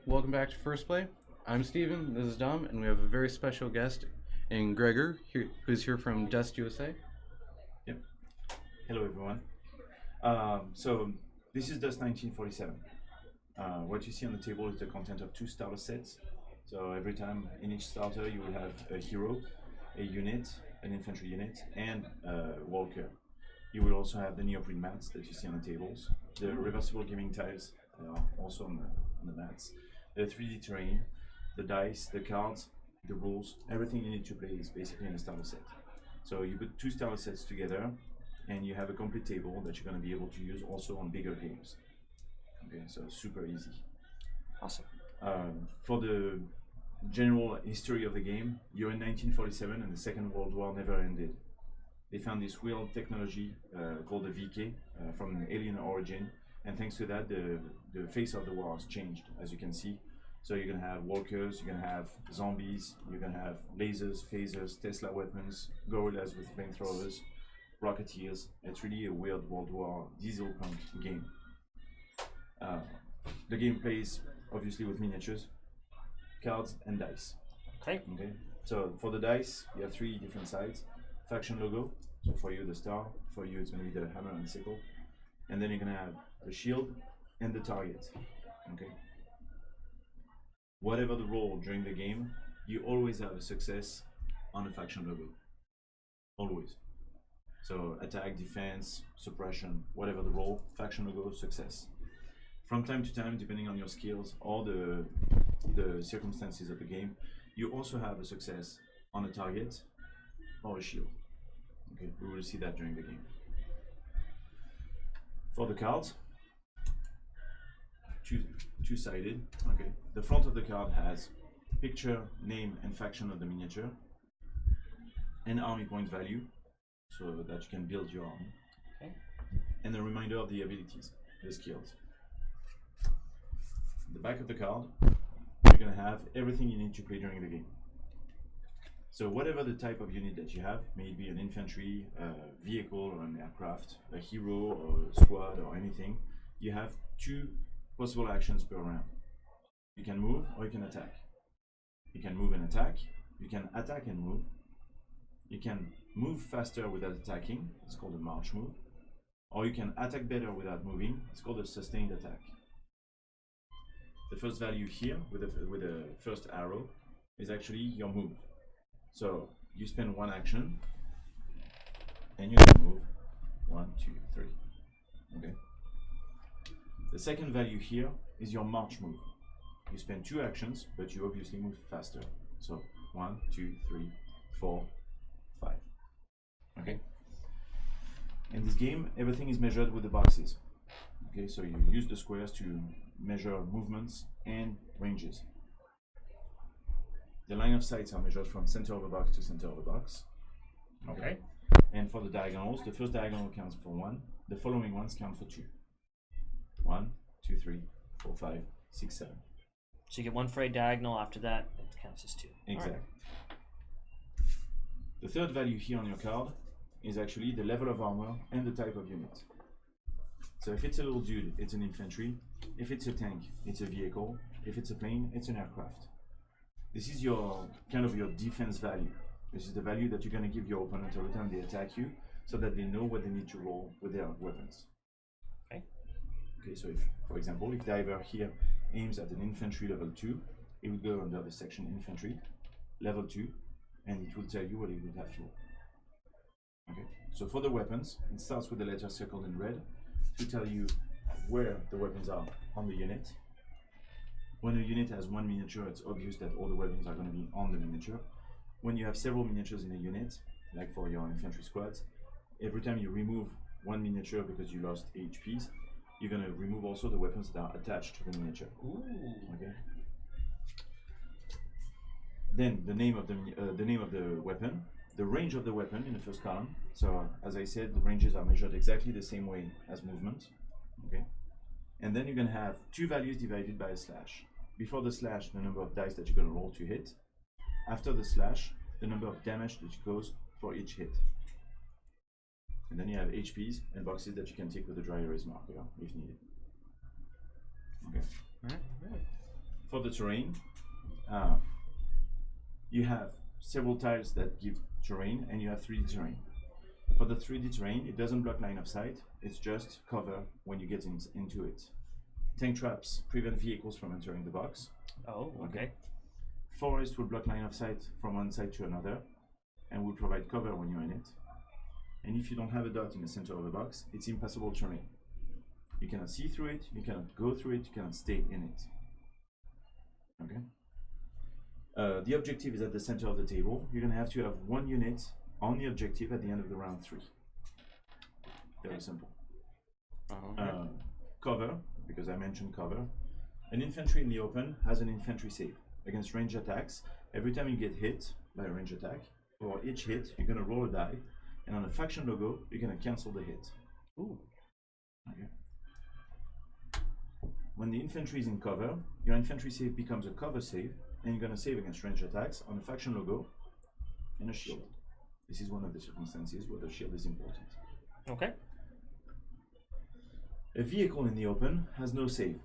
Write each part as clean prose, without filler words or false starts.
welcome back to First Play. I'm Steven, this is Dom, and we have a very special guest in Gregoire, who's here from Dust USA. Yep. Hello, everyone. So this is Dust 1947. What you see on the table is the content of 2 starter sets. So every time in each starter you will have a hero, a unit, an infantry unit, and a walker. You will also have the neoprene mats that you see on the tables, the reversible gaming tiles also on the mats, the 3D terrain, the dice, the cards, the rules, everything you need to play is basically in a starter set. So you put 2 starter sets together and you have a complete table that you're going to be able to use also on bigger games. Okay, so super easy. Awesome. For the general history of the game, you're in 1947 and the Second World War never ended. They found this weird technology called the VK from an alien origin, and thanks to that, the face of the war has changed, as you can see. So you're gonna have walkers, you're gonna have zombies, you're gonna have lasers, phasers, Tesla weapons, gorillas with flamethrowers, rocketeers. It's really a weird World War diesel punk game. The game plays obviously with miniatures, cards, and dice. Okay. Okay. So for the dice, you have 3 different sides. Faction logo. So for you, the star. For you, it's gonna be the hammer and sickle. And then you're gonna have the shield and the target. Okay. Whatever the role during the game, you always have a success on the faction logo. Always. So attack, defense, suppression, whatever the role, faction logo, success. From time to time, depending on your skills or the circumstances of the game, you also have a success on a target or a shield. Okay, we will see that during the game. For the cards, two-sided. Okay, the front of the card has picture, name, and faction of the miniature, and army point value, so that you can build your army. Okay. And a reminder of the abilities, the skills. The back of the card, you're gonna have everything you need to play during the game. So whatever the type of unit that you have, may it be an infantry, a vehicle or an aircraft, a hero or a squad or anything, you have 2 possible actions per round. You can move or you can attack. You can move and attack, you can attack and move. You can move faster without attacking, it's called a march move. Or you can attack better without moving, it's called a sustained attack. The first value here with the first arrow is actually your move. So you spend 1 action and you can move 1, 2, 3. Okay. The second value here is your march move. You spend 2 actions, but you obviously move faster. So 1, 2, 3, 4, 5. Okay. In this game, everything is measured with the boxes. Okay, so you use the squares to measure movements and ranges. The line of sights are measured from center of the box to center of the box. Okay. And for the diagonals, the first diagonal counts for 1, the following ones count for 2. 1, 2, 3, 4, 5, 6, 7. So you get 1 for a diagonal, after that it counts as 2. Exactly. Right. The third value here on your card is actually the level of armor and the type of unit. So if it's a little dude, it's an infantry. If it's a tank, it's a vehicle. If it's a plane, it's an aircraft. This is your kind of your defense value. This is the value that you're going to give your opponent every time they attack you, so that they know what they need to roll with their weapons. Okay. Okay, so if, for example, if diver here aims at an infantry level 2, it would go under the section infantry, level 2, and it will tell you what it would have to roll. Okay, so for the weapons, it starts with the letter circled in red to tell you where the weapons are on the unit. When a unit has 1 miniature, it's obvious that all the weapons are going to be on the miniature. When you have several miniatures in a unit, like for your infantry squads, every time you remove 1 miniature because you lost HPs, you're going to remove also the weapons that are attached to the miniature. Ooh. Okay. Then the name of the weapon, the range of the weapon in the first column. So as I said, the ranges are measured exactly the same way as movement. Okay. And then you're going to have 2 values divided by a slash. Before the slash, the number of dice that you're going to roll to hit. After the slash, the number of damage that goes for each hit. And then you have HPs and boxes that you can take with a dry erase marker if needed. Okay. All right. for the terrain, you have several tiles that give terrain, and you have 3D terrain. For the 3D terrain, it doesn't block line of sight, it's just cover when you get into it. Tank traps prevent vehicles from entering the box. Oh, okay. Forest will block line of sight from one side to another, and will provide cover when you're in it. And if you don't have a dot in the center of the box, it's impassable terrain. You cannot see through it, you cannot go through it, you cannot stay in it. Okay. The objective is at the center of the table. You're going to have to have one unit on the objective at the end of the round 3. Very simple. Cover, because I mentioned cover. An infantry in the open has an infantry save against range attacks. Every time you get hit by a range attack, or each hit, you're going to roll a die, and on a faction logo, you're going to cancel the hit. Ooh. Okay. When the infantry is in cover, your infantry save becomes a cover save, and you're going to save against range attacks on a faction logo and a shield. This is one of the circumstances where the shield is important. Okay. A vehicle in the open has no save.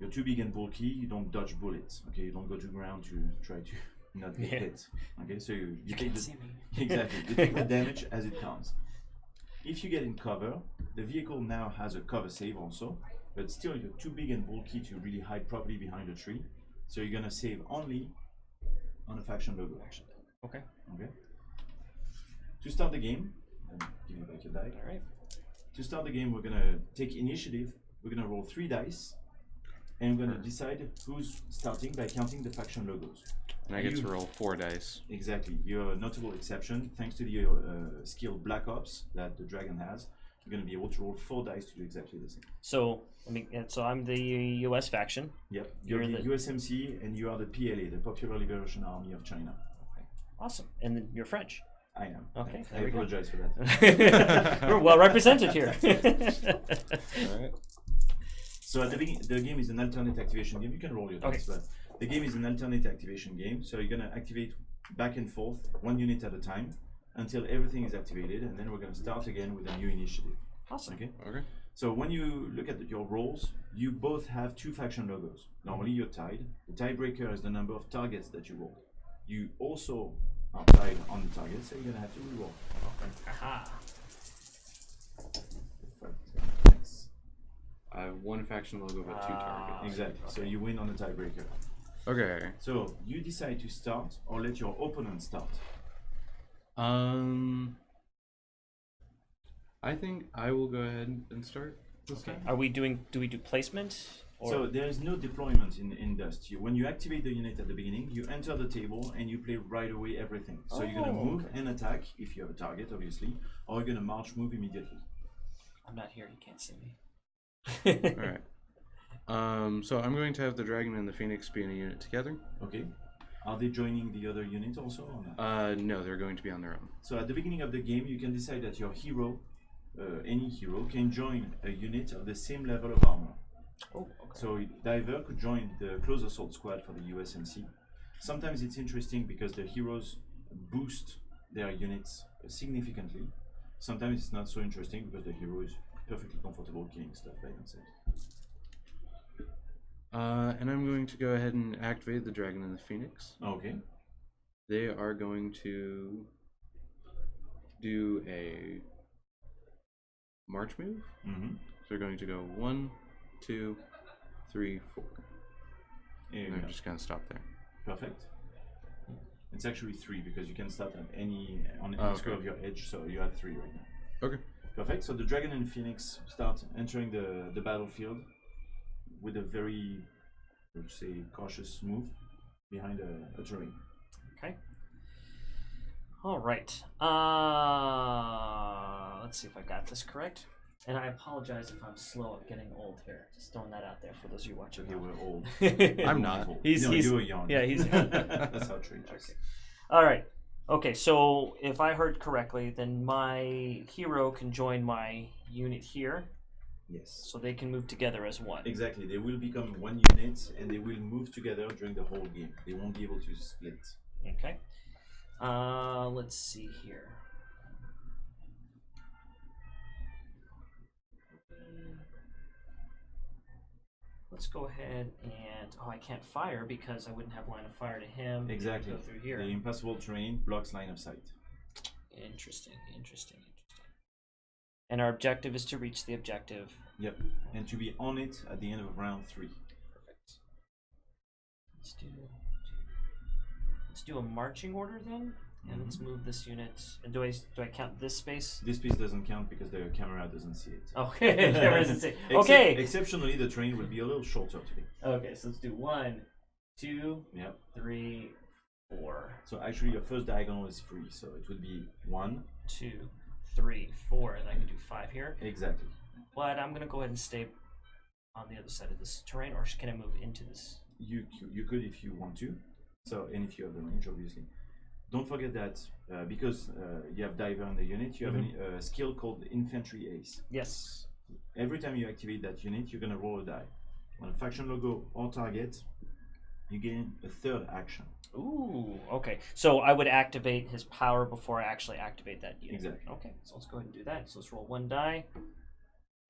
You're too big and bulky, you don't dodge bullets. Okay, you don't go to ground to try to not get hit. Okay, so you take the exactly, you take the damage as it counts. If you get in cover, the vehicle now has a cover save also, but still you're too big and bulky to really hide properly behind a tree. So you're gonna save only on a faction logo. Okay. Okay. To start the game, give me back your die. All right. To start the game, we're gonna take initiative. We're gonna roll 3 dice, and we're gonna decide who's starting by counting the faction logos. And I get to roll 4 dice. Exactly. You're a notable exception. Thanks to the skill Black Ops that the dragon has, you're gonna be able to roll 4 dice to do exactly the same. So so I'm the US faction. Yep. You're the USMC, and you are the PLA, the Popular Liberation Army of China. Okay. Awesome. And then you're French. I am. Okay. I apologize for that. We're well represented here. All right. So at the beginning, the game is an alternate activation game. You can roll your dice, but the game is an alternate activation game. So you're gonna activate back and forth, 1 unit at a time, until everything is activated, and then we're gonna start again with a new initiative. Awesome. Okay. Okay. So when you look at your rolls, you both have 2 faction logos. Normally you're tied. The tiebreaker is the number of targets that you roll. You also are tied on the target, so you're gonna have to reroll. Aha. Thanks. I have 1 faction logo but 2 targets. Exactly. So you win on the tiebreaker. Okay. So you decide to start or let your opponent start. I think I will go ahead and start this time. Are we doing? Do we do placement? Or? So there is no deployment in Dust. When you activate the unit at the beginning, you enter the table and you play right away everything. So you're gonna move and attack if you have a target, obviously, or you're gonna march, move immediately. I'm not here. You can't see me. All right. So I'm going to have the dragon and the phoenix be in a unit together. Okay. Are they joining the other unit also or not? No, they're going to be on their own. So at the beginning of the game, you can decide that your hero, any hero, can join a unit of the same level of armor. Oh, okay. So Diver could join the Close Assault Squad for the USMC. Sometimes it's interesting because the heroes boost their units significantly. Sometimes it's not so interesting because the hero is perfectly comfortable killing stuff by themselves. And I'm going to go ahead and activate the dragon and the phoenix. Okay. They are going to do a march move. Mm-hmm. So they're going to go 1, 2, 3, 4. And they're just going to stop there. Perfect. It's actually 3 because you can start at any square of your edge, so you have 3 right now. Okay. Perfect. So the dragon and phoenix start entering the battlefield with a very, let's say, cautious move behind a terrain. Okay. All right. Let's see if I got this correct. And I apologize if I'm slow at getting old here. Just throwing that out there for those of you watching. Okay, we're old. I'm not. He's you're young. Yeah, he's. That's how trade works. Okay. All right. Okay, so if I heard correctly, then my hero can join my unit here, Yes. so they can move together as one. Exactly. They will become one unit and they will move together during the whole game. They won't be able to split. Okay. Let's see here. let's go ahead and I can't fire because I wouldn't have line of fire to him. Exactly. Go through here. The impassable terrain blocks line of sight. Interesting. And our objective is to reach the objective. Yep. And to be on it at the end of round 3. Perfect. Let's do a marching order then. And let's move this unit. And do I count this space? This piece doesn't count because the camera doesn't see it. Okay, camera doesn't see it. Okay. Exceptionally, the train will be a little shorter today. Okay, so let's do 1, 2, Yep. 3, 4. So actually, your first diagonal is free, so it would be 1, 2, 3, 4, and I can do 5 here. Exactly. But I'm gonna go ahead and stay on the other side of this terrain, or can I move into this? You could if you want to. So, and if you have the range, obviously. Don't forget that because you have diver in the unit, you have a skill called infantry ace. Yes. Every time you activate that unit, you're gonna roll a die. On a faction logo or target, you gain a 3rd action. Ooh, okay. So I would activate his power before I actually activate that unit. Exactly. Okay, so let's go ahead and do that. So let's roll 1 die.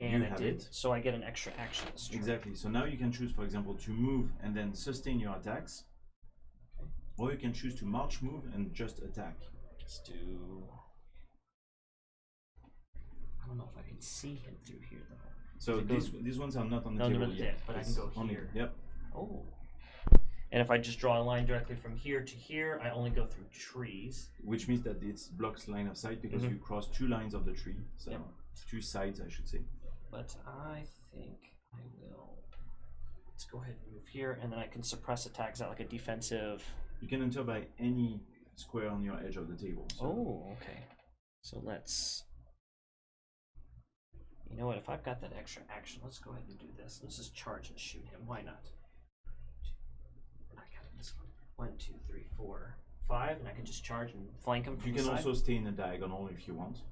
And You I have did. it. So I get an extra action this turn. Exactly. So now you can choose, for example, to move and then sustain your attacks. Okay. Or you can choose to march, move, and just attack. Let's do. I don't know if I can see him through here though. So these ones are not on the No, table they're yet. but I It's can go only- here. Yep. Oh. And if I just draw a line directly from here to here, I only go through trees. Which means that it blocks line of sight because you cross 2 lines of the tree. So Yep. 2 sides, I should say. But I think I will. Let's go ahead and move here, and then I can suppress attacks out like a defensive. You can enter by any square on your edge of the table. So. Oh, okay. So let's. You know what? If I've got that extra action, let's go ahead and do this. Let's just charge and shoot him. Why not? I got this one. 1, 2, 3, 4, 5, and I can just charge and flank him from You the can side. also stay in a diagonal if you want.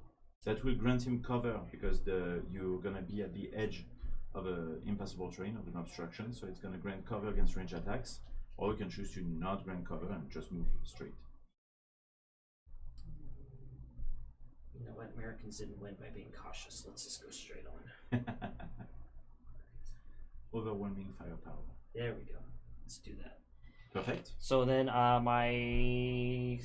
That will grant him cover because you're gonna be at the edge of an impassable terrain, of an obstruction, so it's gonna grant cover against range attacks. Or you can choose to not grant cover and just move straight. You know what? Americans didn't win by being cautious. Let's just go straight on. Overwhelming firepower. There we go. Let's do that. Perfect. So then my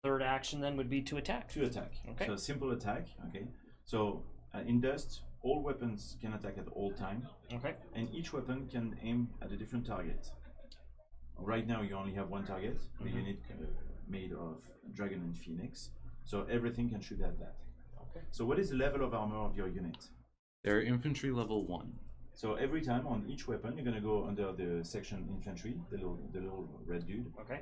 3rd action then would be to attack. To attack. Okay. So simple attack. Okay. So in Dust, all weapons can attack at all time, Okay. and each weapon can aim at a different target. Right now, you only have 1 target, the unit made of Dragon and Phoenix. So everything can shoot at that. Okay. So what is the level of armor of your unit? They're infantry level 1. So every time on each weapon, you're gonna go under the section infantry, the little red dude, Okay.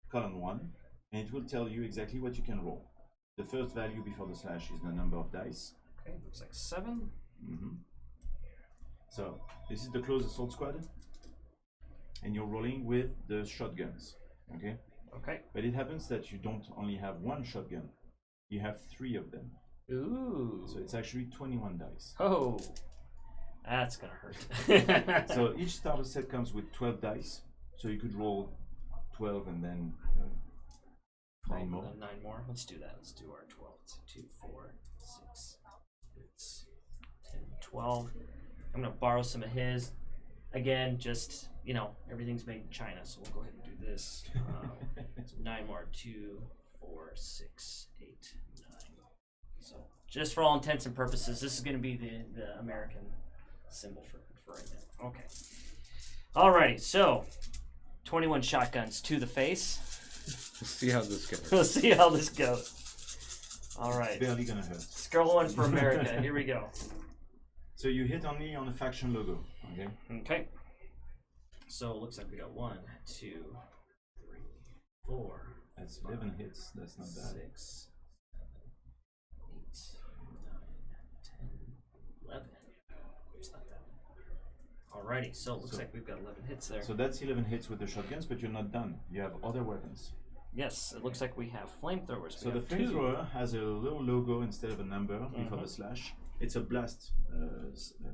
column 1, and it will tell you exactly what you can roll. The first value before the slash is the number of dice. Okay. Looks like 7. So this is the close assault squad, and you're rolling with the shotguns. Okay. Okay. But it happens that you don't only have 1 shotgun, you have 3 of them. Ooh. So it's actually 21 dice. Oh. That's gonna hurt. So each starter set comes with 12 dice, so you could roll 12 and then 9 more. 9 more. Let's do that. Let's do our 12. It's 2, 4, 6, 10, 12. I'm gonna borrow some of his. Again, just everything's made in China, so we'll go ahead and do this. So 9 more. 2, 4, 6, 8, 9. So just for all intents and purposes, this is gonna be the American symbol for right now. Okay. Alrighty, so 21 shotguns to the face. Let's see how this goes. Let's see how this goes. Alright. Barely gonna hurt. Scroll 1 for America. Here we go. So you hit only on the faction logo, okay? Okay. So it looks like we got 1, 2, 3, 4. That's 11 hits, that's not bad. 6, 7, 8, 9, 10, 11. It's not that. Alrighty, so it looks like we've got 11 hits there. So that's 11 hits with the shotguns, but you're not done. You have other weapons. Yes, it looks like we have flamethrowers. So the flamethrower has a little logo instead of a number before the slash. It's a blast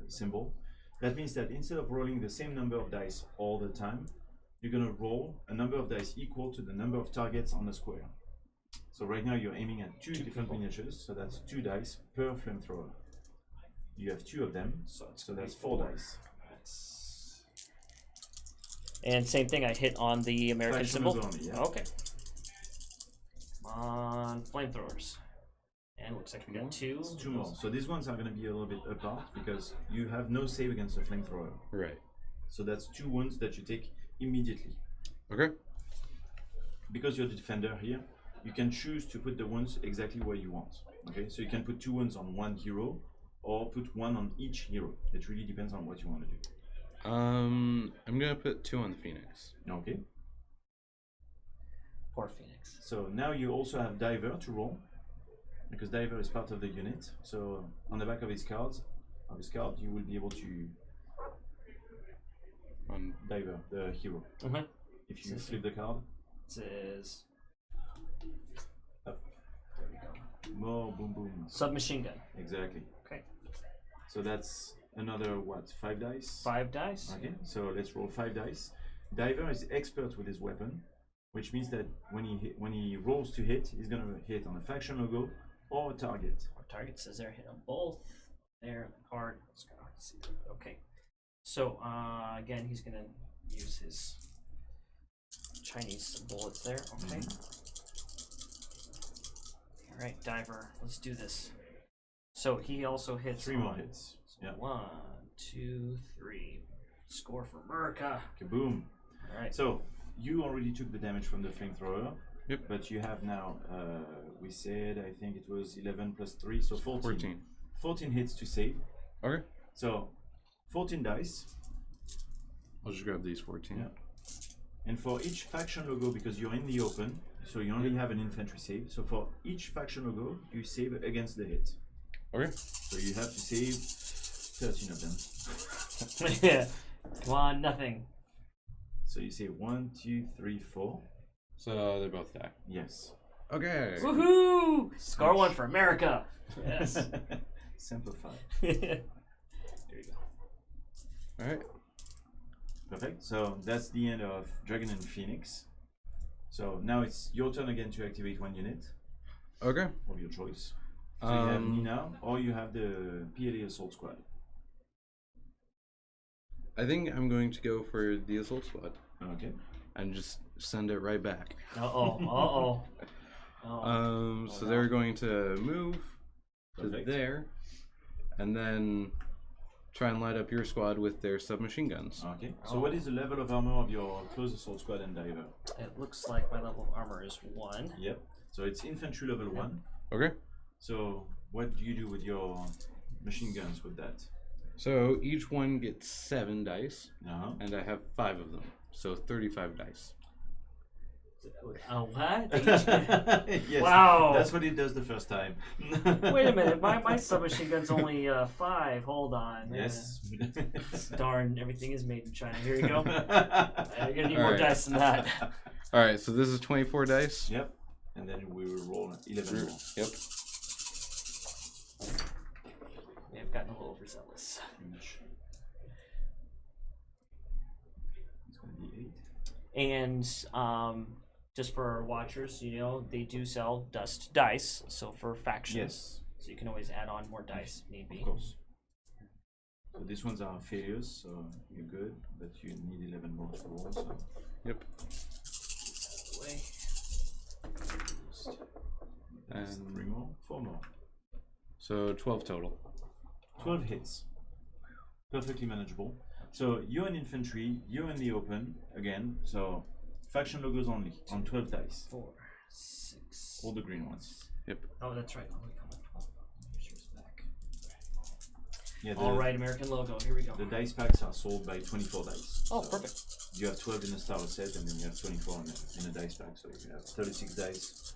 symbol. That means that instead of rolling the same number of dice all the time, you're gonna roll a number of dice equal to the number of targets on the square. So right now you're aiming at 2 different miniatures, so that's 2 dice per flamethrower. You have 2 of them, So that's 4 dice. Nice. And same thing, I hit on the American Faction symbol. only, yeah. Okay. Come on, flamethrowers. And looks like we got two. It's two more. So these ones are going to be a little bit apart because you have no save against a flamethrower. Right. So that's 2 wounds that you take immediately. Okay. Because you're the defender here, you can choose to put the wounds exactly where you want. Okay, so you can put 2 wounds on one hero, or put 1 on each hero. It really depends on what you want to do. I'm gonna put 2 on the Phoenix. Okay. Poor Phoenix. So now you also have Diver to roll, because Diver is part of the unit. So on the back of his card, you will be able to On Diver, the hero. If you flip the card, It says up. there we go. More boom boom. Submachine gun. Exactly. Okay. So that's another what? 5 dice. 5 dice. Okay. So let's roll 5 dice. Diver is expert with his weapon, which means that when he rolls to hit, he's gonna hit on a faction logo or a target. Our target says there, hit them both. There, on the card. It's kind of hard to see. Okay. So again, he's gonna use his Chinese bullets there. Okay. All right, Diver. Let's do this. So he also hits 3 more hits. Yeah. 1, 2, 3. Score for America. Kaboom. All right. So you already took the damage from the flamethrower. Yep. But you have now, we said, I think it was 11 plus 3, so 14. 14. 14 hits to save. Okay. So 14 dice. I'll just grab these 14. Yeah. And for each faction logo, because you're in the open, so you only have an infantry save. So for each faction logo, you save against the hit. Okay. So you have to save 13 of them. Yeah. Come on, nothing. So you save 1, 2, 3, 4. So they both die. Yes. Okay. Woohoo! Score 1 for America. Yes. Simplify. There you go. All right. Perfect. So that's the end of Dragon and Phoenix. So now it's your turn again to activate 1 unit Okay. of your choice. So you have Nina, or you have the PLA Assault Squad. I think I'm going to go for the assault squad Okay. and just send it right back. Uh-oh. So they're going to move to Perfect. there, and then try and light up your squad with their submachine guns. Okay. So what is the level of armor of your Close Assault Squad and Diver? It looks like my level of armor is 1. Yep. So it's infantry level 1. Okay. So what do you do with your machine guns with that? So each one gets 7 dice, Uh-huh. and I have 5 of them, so 35 dice. Oh, what? Yes, Wow. That's what it does the first time. Wait a minute, my submachine gun's only 5. Hold on. Yes. Darn, everything is made in China. Here you go. You're gonna need more Alright. dice than that. All right, so this is 24 dice. Yep. And then we will roll 11 more. Yep. Yeah, I've gotten a little overzealous. It's going to be 8. And just for our watchers, you know, they do sell dust dice, so for factions. Yes. So you can always add on more dice if need be. Of course. So these ones are failures, so you're good, but you need 11 more to roll. So. Yep. Way. That's And- 3 more, 4 more. So 12 total. 12 hits. Perfectly manageable. So you're in infantry, you're in the open again. So faction logos only on 12 dice. 4, 6. All the green ones. Oh, that's right. Only come with 12. Here's yours back. Yeah. All right, American logo. Here we go. The dice packs are sold by 24 dice. Oh, So perfect. you have 12 in the starter set, and then you have 24 in a dice pack. So you have 36 dice,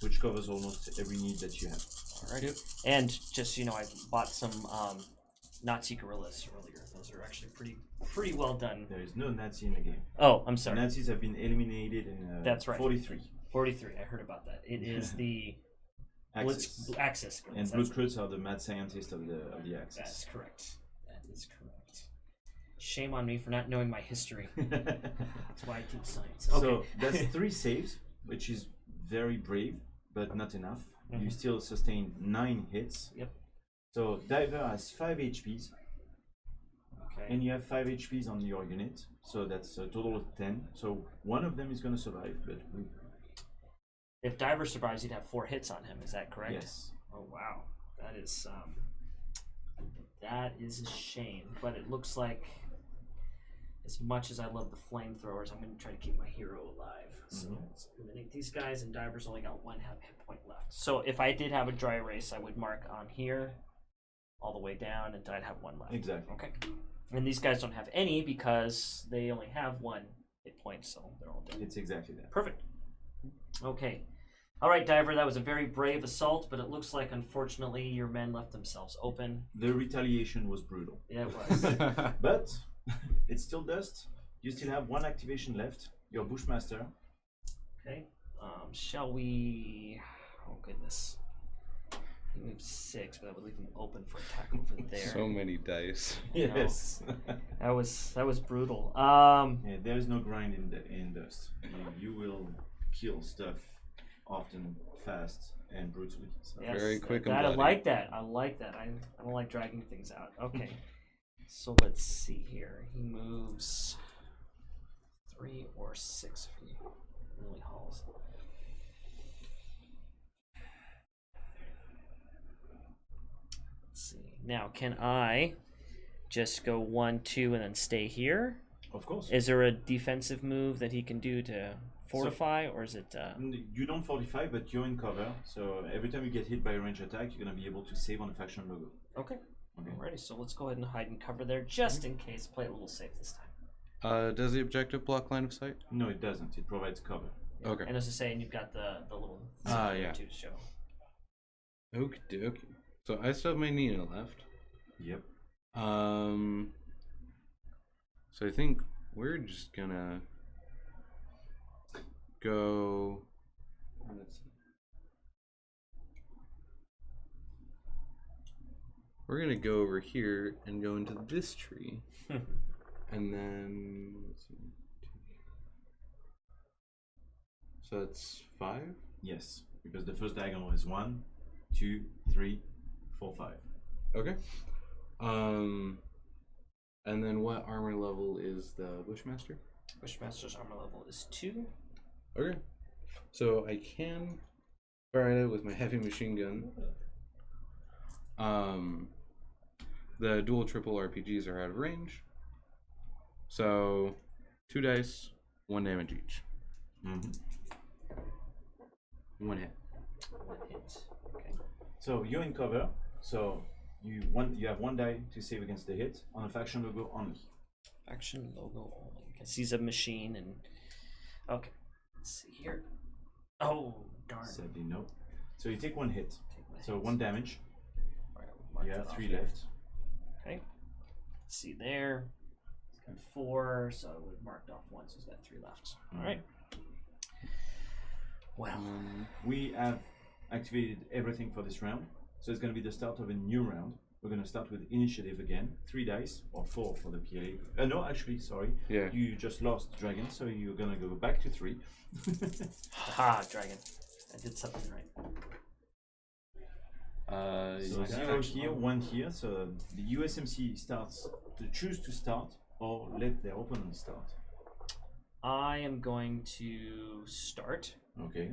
which covers almost every need that you have. All right. And just so you know, I bought some Nazi gorillas earlier. Those are actually pretty well done. There is no Nazi in the game. Oh, I'm The sorry. Nazis have been eliminated in That's right. 43. 43. I heard about that. It is the Axis. Axis. And That's- Bloodcruts are the mad scientists of the That's Axis. correct. That is correct. Shame on me for not knowing my history. That's why I teach science. Okay. So that's 3 saves, which is very brave, but not enough. You still sustain 9 hits. Yep. So Diver has 5 HPs. Okay. And you have 5 HPs on your unit, so that's a total of 10. So one of them is going to survive, but If Diver survives, you'd have 4 hits on him. Is that correct? yes. Oh wow, that is a shame. But it looks like, as much as I love the flamethrowers, I'm going to try to keep my hero alive. So let's eliminate these guys, and Diver's only got 1 hit point left. So if I did have a dry erase, I would mark on here, all the way down, and I'd have 1 left. Exactly. Okay. And these guys don't have any because they only have 1 hit point, so they're all dead. It's exactly that. Perfect. Okay. All right, Diver, that was a very brave assault, but it looks like, unfortunately, your men left themselves open. The retaliation was brutal. Yeah, it was. But it's still dust. You still have 1 activation left. Your Bushmaster. Okay. Shall we... Oh, goodness. He moved 6, but that would leave him open for attack over there. So many dice. Yes. That was brutal. Yeah, there is no grind in dust. You will kill stuff often, fast, and brutally. So. Yes, Very quick and I bloody. like that. I like that. I don't like dragging things out. Okay. So let's see here. He moves 3 or 6 if he really hauls. Let's see. Now, can I just go 1, 2, and then stay here? Of course. Is there a defensive move that he can do to fortify, or is it? You don't fortify, but you're in cover. So every time you get hit by a range attack, you're gonna be able to save on the faction logo. Okay. Okay. Alrighty. So let's go ahead and hide and cover there, just in case. Play it a little safe this time. Does the objective block line of sight? No, it doesn't. It provides cover. Okay. And as I say, and you've got the little Yeah. to show. Okie dokie. So I still have my Nina left. Yep. So I think we're just gonna go. Let's see. We're gonna go over here and go into this tree, and then let's see. So that's 5. Yes, because the first diagonal is 1, 2, 3, 4, 5. Okay. And then what armor level is the Bushmaster? Bushmaster's armor level is 2. Okay. So I can fire it with my heavy machine gun. The dual triple RPGs are out of range. So 2 dice, 1 damage each. Mm-hmm. 1 hit. 1 hit. Okay. So you're in cover. So you have 1 die to save against the hit on a faction logo only. Faction logo only. Because he's a machine and. Okay. Let's see here. Oh, darn. Sadly, no. So you take 1 hit. Take my So hits. 1 damage. Alright, we'll mark You that have off 3 here. left. Okay. Let's see there. He's got 4, so I would have marked off 1, so he's got 3 left. Alright. Well. We have activated everything for this round. So it's going to be the start of a new round. We're going to start with initiative again. 3 dice, or 4 for the PLA. No, actually, sorry. Yeah. You just lost dragon, so you're going to go back to 3. Ha, dragon. I did something right. So 0 here, 1 here. So the USMC starts to choose to start or let their opponent start. I am going to start. Okay.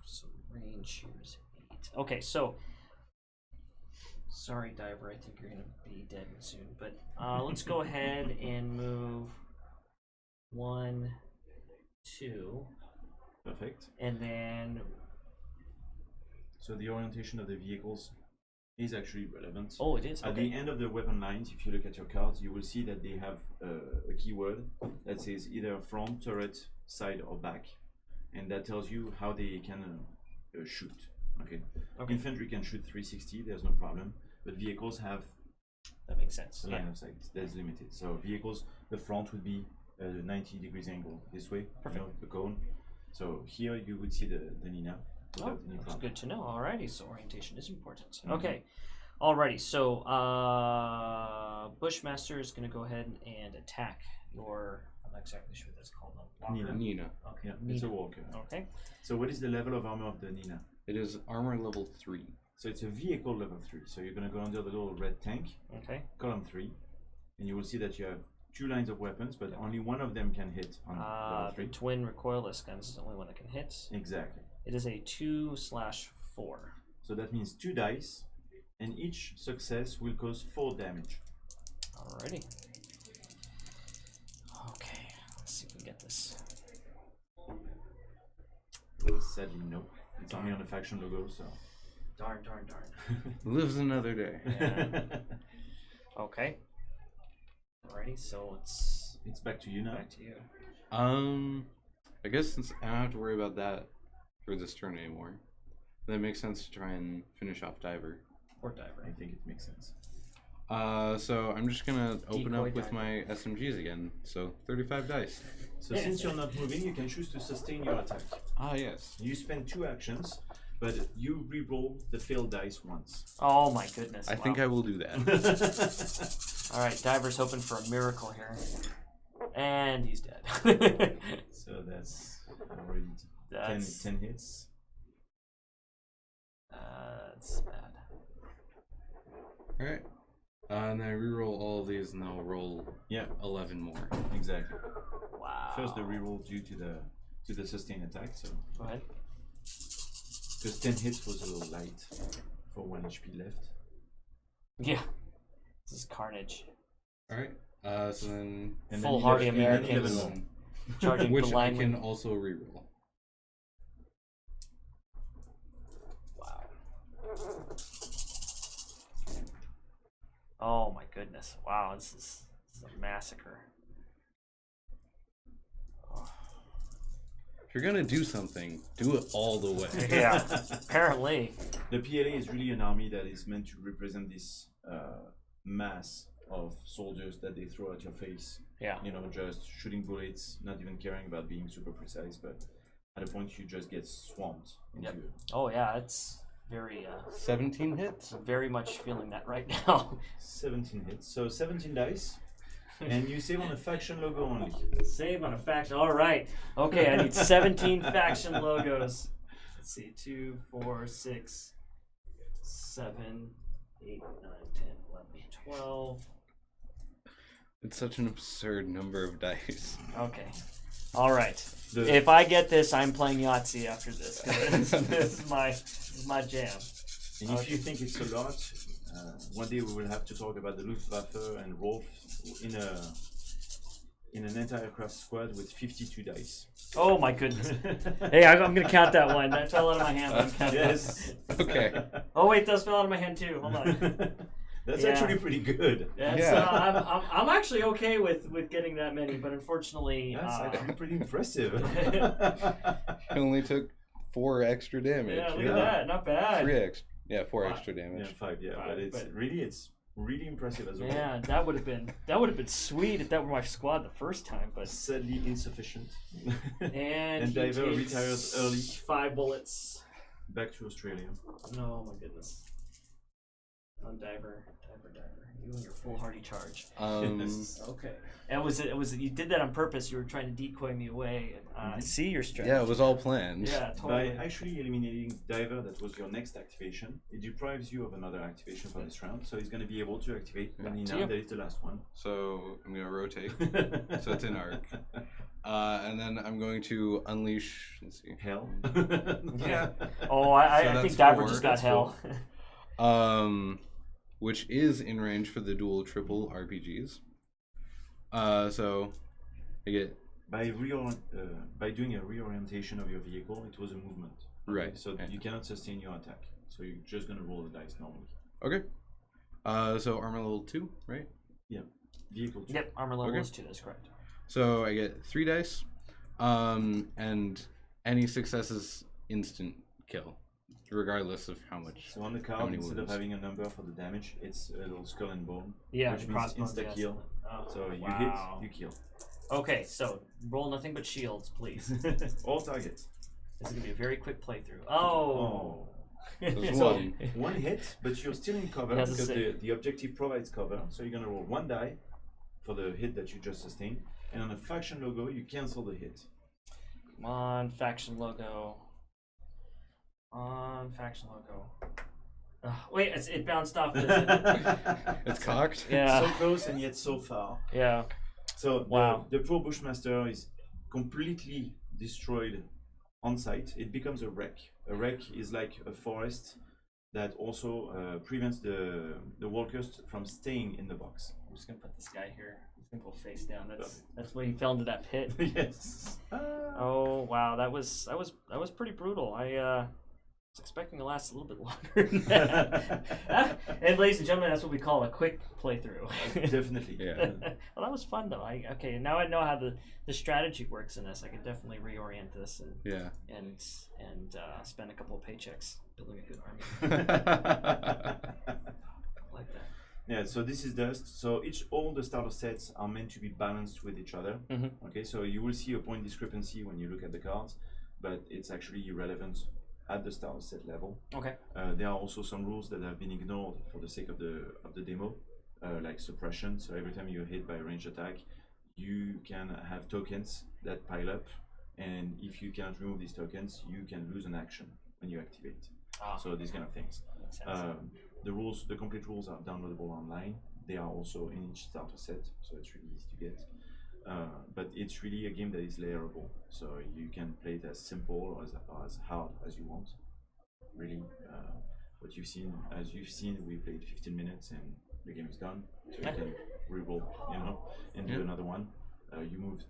So range here is 8. Okay, so sorry, Diver. I think you're gonna be dead soon. But let's go ahead and move 1, 2, Perfect. and then So the orientation of the vehicles is actually relevant. oh, it is At okay. the end of the weapon lines, if you look at your cards, you will see that they have a keyword that says either front, turret, side, or back, and that tells you how they can shoot. Okay. Okay. Infantry can shoot 360, there's no problem, but vehicles have That makes sense. a line of sight that's limited. So vehicles, the front would be a 90 degrees angle this way, Perfect. you know, the cone. So here you would see the Nina. Oh, without any that's problem. good to know. Alrighty, so orientation is important. Mhm. Okay, alrighty. So Bushmaster is going to go ahead and attack your. I'm not exactly sure what that's called. Walker. Nina. Okay. Yeah, it's a Nina. walker. Okay. So what is the level of armor of the Nina? It is armor level 3. So it's a vehicle level 3. So you're gonna go under the little red tank, Okay. column 3, and you will see that you have 2 lines of weapons, but only one of them can hit on level The 3. twin recoilless guns is the only one that can hit. Exactly. It is a 2/4. So that means 2 dice, and each success will cause 4 damage. Alrighty. Okay, let's see if we can get this. Sadly, no. It's only on the faction logo, so. Darn. Lives another day. Yeah. Okay. Alrighty, so It's back to you now. back to you. I guess since I don't have to worry about that for this turn anymore, that makes sense to try and finish off Diver. Or Diver. I think it makes sense. So I'm just gonna open Decoy up with diver. my SMGs again. So 35 dice. So since you're not moving, you can choose to sustain your attack. Ah, yes. You spend 2 actions, but you re-roll the failed dice once. Oh my goodness. I think I will do that. Alright, Diver's hoping for a miracle here. And he's dead. So that's already 10 hits. That's bad. Alright. And then I reroll all of these and then I'll roll Yeah, 11 more. exactly. Wow. First the reroll due to the sustained attack, so Go ahead. because 10 hits was a little light for 1 HP left. Yeah. This is carnage. Alright. So then And Foolhardy then you have Americans. 11 more. Charging which I blindly. can also reroll. Wow. Oh my goodness. Wow, this is a massacre. If you're gonna do something, do it all the way. Yeah. Apparently. The PLA is really an army that is meant to represent this mass of soldiers that they throw at your face. Yeah. You know, just shooting bullets, not even caring about being super precise, but at a point you just get swamped into Yep. Oh yeah, it's very 17 hits? very much feeling that right now. 17 hits. So 17 dice, and you save on a faction logo only. Save on a faction. All right. Okay, I need 17 faction logos. Let's see. 2, 4, 6, 7, 8, 9, 10, 11, 12. It's such an absurd number of dice. Okay. All right. If I get this, I'm playing Yahtzee after this. 'Cause this is my jam. And if you think it's a lot, one day we will have to talk about the Luftwaffe and Rolf in an anti-aircraft squad with 52 dice. Oh my goodness. Hey, I'm gonna count that one. That fell out of my hand. I'm counting Yes. Okay. Oh wait, that fell out of my hand too. Hold on. That's Yeah. actually pretty good. Yeah. I'm actually okay with getting that many, but unfortunately, That's actually pretty impressive. It only took 4 extra damage. yeah, look at that, not bad. 4 Wow. extra Yeah, damage. 5. Yeah, Five, but it's really impressive as well. Yeah, that would have been sweet if that were my squad the first time, but Sadly insufficient. and he Diver takes retires early. 5 bullets. Back to Australia. No, my goodness. On Diver. You and your foolhardy charge. Okay. And was it you did that on purpose? You were trying to decoy me away. I see your strategy. Yeah, it was all planned. Yeah, totally. By actually eliminating Diver, that was your next activation, it deprives you of another activation for this round, so he's going to be able to activate only now that it's the last one. So I'm going to rotate. So it's an arc. And then I'm going to unleash, let's see. Hell. Yeah. Oh, I So think that's Diver 4. just got That's hell. Which is in range for the dual triple RPGs. So I get By doing a reorientation of your vehicle, it was a movement. right. So you cannot sustain your attack. So you're just going to roll the dice normally. Okay. So armor level 2, right? Yeah. Vehicle 2. Yep, armor level Okay. is 2, that's correct. So I get 3 dice. And any success is instant kill, regardless of how much. So on the How card, many instead of wounds? having a number for the damage, it's a little skull and bone. Yeah, which the means crossbones, insta yes. kill. Oh, So you wow. hit, you kill. Okay, so roll nothing but shields, please. All targets. This is gonna be a very quick playthrough. Oh. There's So one. one hit, but you're still in cover That's a because save. the objective provides cover. So you're gonna roll 1 die for the hit that you just sustained, and on a faction logo you cancel the hit. Come on, faction logo. On faction logo. Wait, it bounced off. It's cocked. Yeah. So close and yet so far. Yeah. So Wow. the Pro Bushmaster is completely destroyed on site. It becomes a wreck. A wreck is like a forest that also prevents the walkers from staying in the box. I'm just gonna put this guy here. He's gonna go face down. That's where he fell into that pit. Yes. Oh wow, that was pretty brutal. I was expecting to last a little bit longer than that. And ladies and gentlemen, that's what we call a quick playthrough. Definitely. Yeah. Well, that was fun though. Okay, now I know how the strategy works in this. I can definitely reorient this and Yeah. spend a couple of paychecks building a good army. Like that. Yeah, so this is dust. So all the starter sets are meant to be balanced with each other. Mm-hmm. Okay, so you will see a point discrepancy when you look at the cards, but it's actually irrelevant at the starter set level. Okay. There are also some rules that have been ignored for the sake of the demo, like suppression. So every time you're hit by a ranged attack, you can have tokens that pile up, and if you can't remove these tokens, you can lose an action when you activate. So these kind of things. Makes sense. The complete rules are downloadable online. They are also in each starter set, so it's really easy to get. But it's really a game that is layerable, so you can play it as simple or as hard as you want. Really, as you've seen, we played 15 minutes and the game is done. So you can reroll, and do another one. You move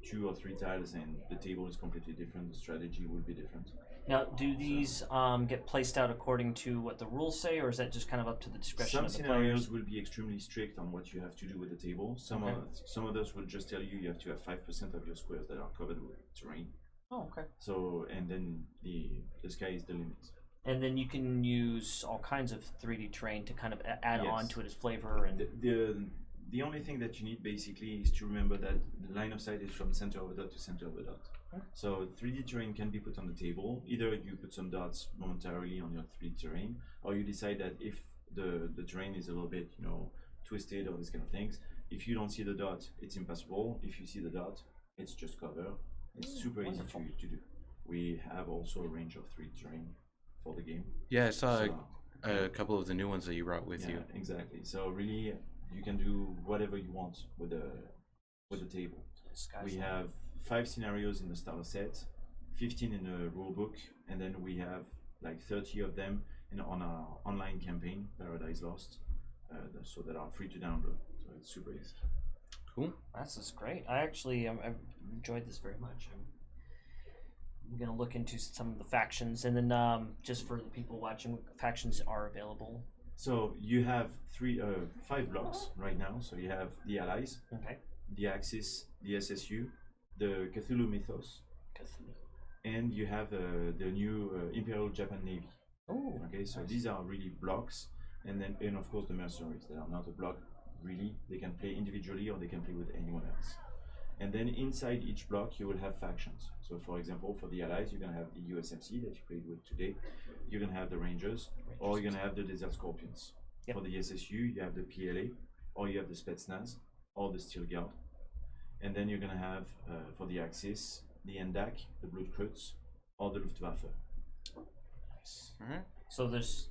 2 or 3 tiles and the table is completely different. The strategy will be different. Now, do these get placed out according to what the rules say, or is that just kind of up to the discretion Some of the scenarios players? will be extremely strict on what you have to do with the table. Some of those will just tell you have to have 5% of your squares that are covered with terrain. Oh, okay. So, and then the sky is the limit. And then you can use all kinds of 3D terrain to kind of add on Yes. to it as flavor and. The only thing that you need basically is to remember that the line of sight is from center of a dot to center of a dot. Okay. So 3D terrain can be put on the table. Either you put some dots momentarily on your 3D terrain, or you decide that if the terrain is a little bit, twisted or these kind of things, if you don't see the dot, it's impassable. If you see the dot, it's just cover. It's super wonderful. easy to do. We have also a range of 3D terrain for the game. Yeah, I saw So, a couple of the new ones that you brought with yeah, you. exactly. So really, you can do whatever you want with the table. We have 5 scenarios in the starter set, 15 in the rule book, and then we have like 30 of them on our online campaign, Paradise Lost, so that are free to download. So it's super easy. Cool. That's just great. I actually I've enjoyed this very much. I'm gonna look into some of the factions, and then just for the people watching, factions are available. So you have 5 blocks right now. So you have the Allies, Okay. the Axis, the SSU, the Cthulhu Mythos, Cthulhu. and you have the new Imperial Japan Navy. Oh. Okay, so nice. these are really blocks, and of course the mercenaries. They are not a block really. They can play individually or they can play with anyone else. And then inside each block you will have factions. So for example, for the Allies, you're gonna have the USMC that you played with today. You're gonna have the Rangers, or you're gonna have the Desert Scorpions. Yep. For the SSU, you have the PLA, or you have the Spetsnaz, or the Steel Guard. And then you're gonna have for the Axis, the NDAC, the Blutkreuz, or the Luftwaffe. Nice. All right. So there's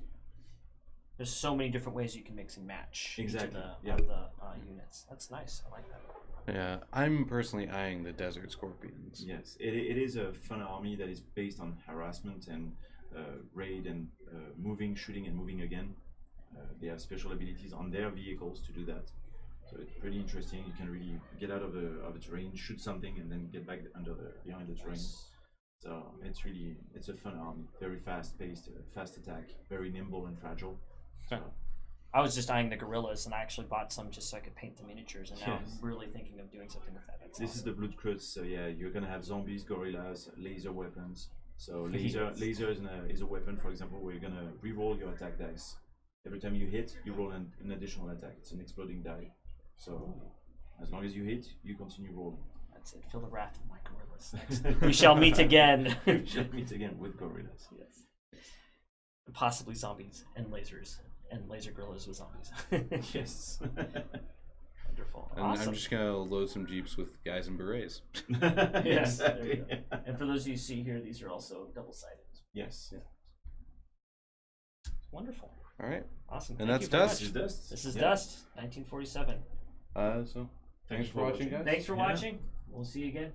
so many different ways you can mix and match Exactly, each of yeah. the units. That's nice. I like that. Yeah, I'm personally eyeing the Desert Scorpions. Yes, it is a fun army that is based on harassment and raid and moving, shooting, and moving again. They have special abilities on their vehicles to do that. So it's pretty interesting. You can really get out of the terrain, shoot something, and then get back behind the terrain. So it's a fun army. Very fast-paced, fast attack, very nimble and fragile. So, I was just eyeing the gorillas, and I actually bought some just so I could paint the miniatures, and now Yes. I'm really thinking of doing something with that. That's this is awesome. the Blutkreuz. So yeah, you're gonna have zombies, gorillas, laser weapons. So Yes. laser is a weapon, for example, where you're gonna re-roll your attack dice. Every time you hit, you roll an additional attack. It's an exploding die. So as long as you hit, you continue rolling. That's it. Feel the wrath of my gorillas. Next. We shall meet again. We shall meet again with gorillas. Yes. Possibly zombies and lasers and laser gorillas with zombies. Yes. Wonderful. And Awesome. I'm just gonna load some jeeps with guys in berets. Yes, there you Exactly. go. And for those of you who see here, these are also double-sided. Yes. Wonderful. All right. Awesome. And Thank that's you very Dust. This is much. Dust. This is Yeah. Dust, 1947. So thanks for watching, guys. Thanks for Yeah. watching. We'll see you again.